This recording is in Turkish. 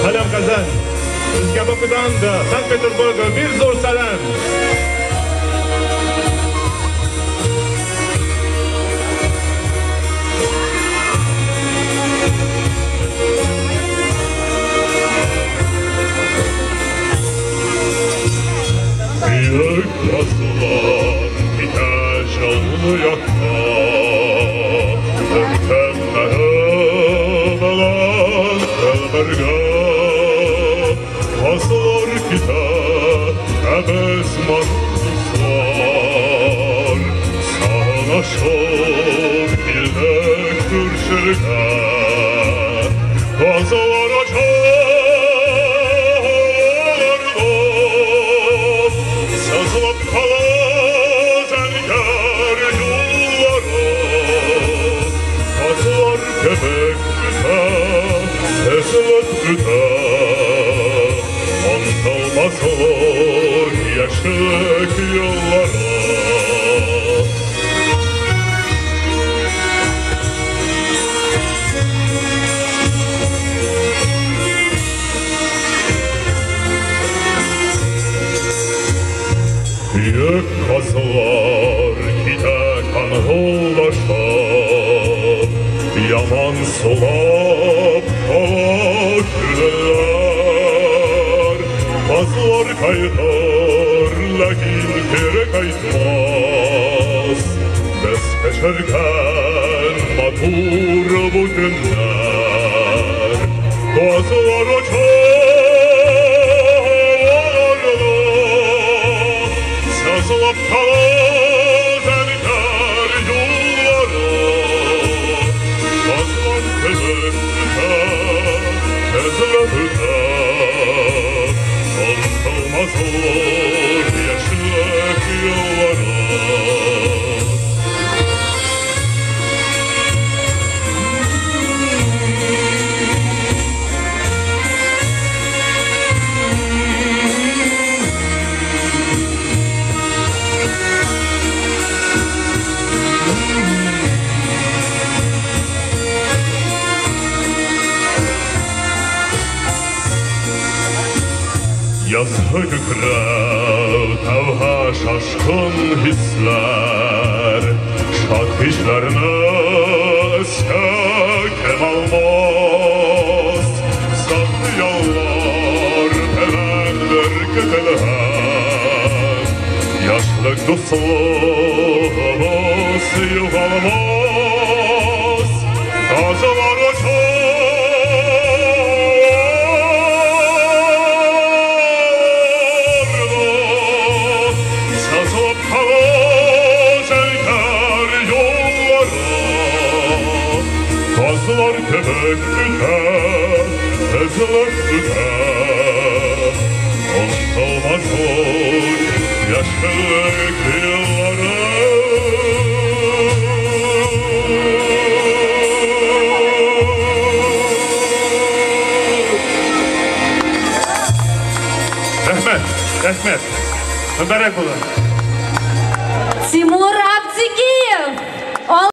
Salom Kazan. Bizga Bakudan da Sankt-Peterburgga bir zo'r salom. Büyük asılar biter canlı yakma, örtemlere belan elberga. Asılar biter ebes manuslar, sağlaşır bilek kürşelge. Asılar açar sazılıp kalır zer yollara. Asılar köpek tüter, esılıp tüter, antalmaz olur yaşlık yollara. Büyük kazılar gide kanholaşar, yaman solap hava küreler. Kazılar kaytar, lakin geri kaytmaz. Biz geçerken matur bu günler. Kazılar sazılıp kalır erker yollara. Aslan köpek tüter, ezilip tüter, anılmaz olur yaşlık yollara. Yazı kükrev tevhe şaşkın hisler, şad işlerine eskek almaz. Saklı yollar pelendir kütülhen, yaşlık dostluğumuz yuvalmaz. Kazılar açar asılar köpek tüter, ezilip tüter, anılmaz olur yaşlık yıllara. Rahmet. Mübarek olun. Timur Abdikiyev.